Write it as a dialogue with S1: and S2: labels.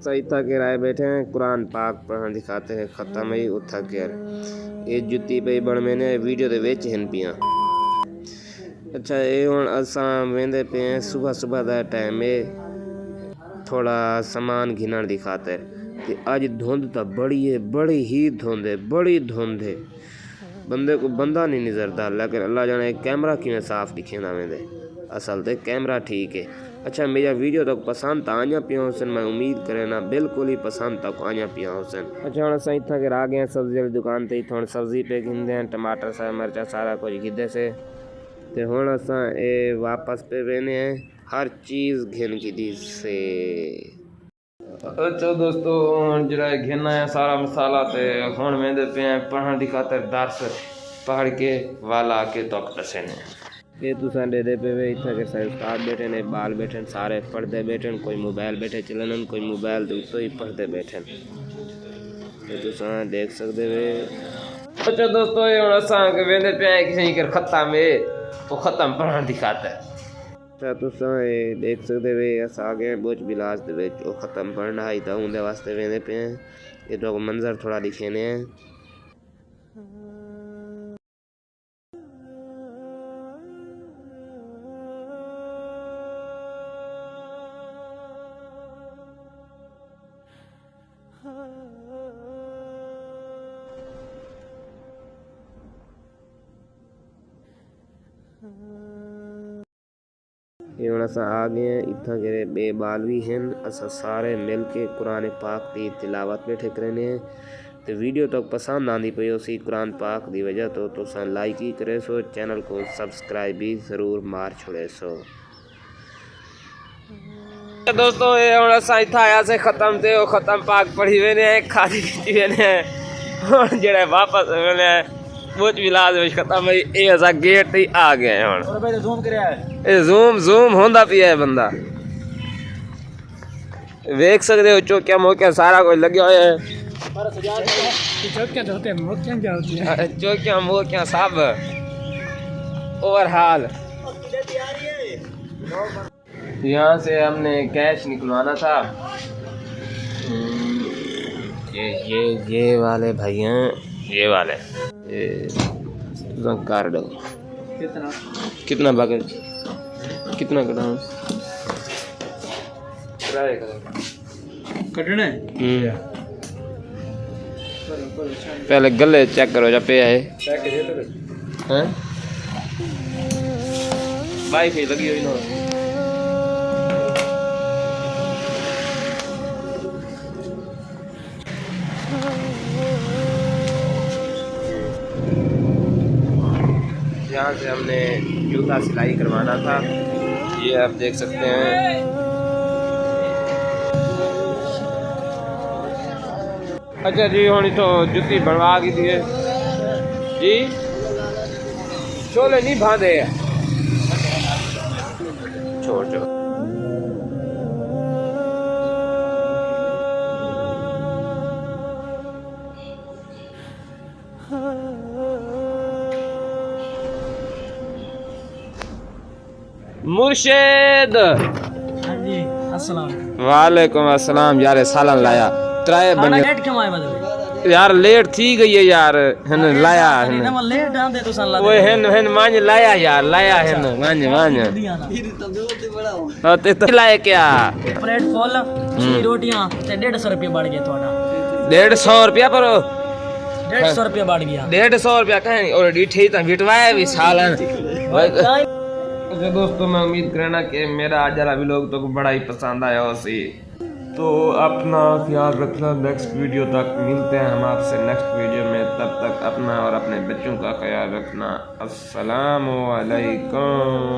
S1: सही थक के राय बैठे हैं कुरान पाक पढ़ना दिखाते हैं ख़त्म ही वो थक गया ये जुत्ती पे बड़ मैंने वीडियो दे विच हैं पियां। अच्छा ये हुण असां वेंदे पे हैं सुबह सुबह दा टाइम है थोड़ा सामान घिनण दी खातिर ते अज धुंध तो बड़ी है बड़ी ही धुंध है बड़ी धुंध है बंदे को बंदा नहीं नजरदा लेकिन अल्लाह जाने कैमरा किवें साफ दिखेंदा वेंदे असल ते कैमरा ठीक है। अच्छा मेरा वीडियो तक पसंद आया पिया हुसन मैं उम्मीद करे ना बिल्कुल ही पसंद तक आया पिया हुसन। अच्छा हम असां इत्थां के आ गए सब्जी वाली दुकान ते थोड़ी सब्जी पे गिनदे हैं टमाटर सा मिर्चा सारा कुछ गिदे से ते हुण असां ए वापस पे वेने हैं हर चीज़ घिन गिदी से। अच्छा दोस्तों हुण जरा घिना है सारा मसाला ते हुण वेंदे पे हैं पढ़न दी खातिर दर्स पढ़ के वाला के तक दसने ये तुसां दे पे वे इत्थे के सारे उस्ताद बैठे ने बाल बैठे सारे पढ़ते बैठे कोई मोबाइल बैठे चलन कोई मोबाइल दे उत्ते ही पढ़ते बैठे ये तुसां देख सकते वे। अच्छा दोस्तों ये हुण असां के वेंदे पे हैं किसी कर खत्म है वो ख़त्म पढ़न दी खातिर। अच्छा तुसां ये देख सकते वे अस आ गए बोझ बिलास दे विच वो ख़त्म पढ़ना है तो उनके वास्ते वेंदे पे हैं ये तो मंजर थोड़ा दिखेने हैं। ये हुण असां आ गए हैं इत्थां के बे बाल भी हैं असां सारे मिल के कुरान पाक की तिलावत बैठे करने हैं तो वीडियो तक पसंद आंदी पई उसी कुरान पाक की वजह तो तुसां लाइक ही करे सो चैनल को सब्सक्राइब भी ज़रूर मार छोड़े सो। दोस्तों ये हुण असां इत्थां आया से ख़त्म थे वो ख़त्म पाक पढ़ी वेने खादी की वेने हुण जेड़ा वापस वेने बोझ बिलास विच खत्म है ये असा गेट ते आ गए हुण और भाई ज़ूम करया है ए ज़ूम होंदा पिया है बंदा देख सकते हो चौकिया मोकिया सारा कुछ लग्या होया है चौकिया मोकिया सब ओवरहाल। यहाँ से हमने कैश निकलवाना था ये वाले भैया ये वाले कर दो कितना बाकी कितना कटाऊं कटने पहले गले चेक करो जा पे है वाईफाई लगी हुई ना यहाँ से हमने जूता सिलाई करवाना था ये आप देख सकते हैं। अच्छा जी होनी तो जूती बनवा की दिए जी छोले नहीं बांधे छोड़ छोड़ मुर्शिद वालेकुम अस्सलाम यार सालन लाया त्राए बने यार लेट थी गई है यार हन लाया हन लेट आंदे तो सन ओए हन मांज लाया यार लाया हन मांज ते तो लाए क्या प्लेट फुल रोटियां ते 150 रुपया बढ़ गया ਤੁਹਾਡਾ 150 रुपया पर 150 रुपया बढ़ गया 150 रुपया कहीं और डीठी तो बिटवाया भी सालन। अच्छा दोस्तों मैं उम्मीद करना कि मेरा आज वाला व्लॉग तो बड़ा ही पसंद आया उसी तो अपना ख्याल रखना नेक्स्ट वीडियो तक मिलते हैं हम आपसे नेक्स्ट वीडियो में तब तक अपना और अपने बच्चों का ख्याल रखना। अस्सलामु अलैकुम।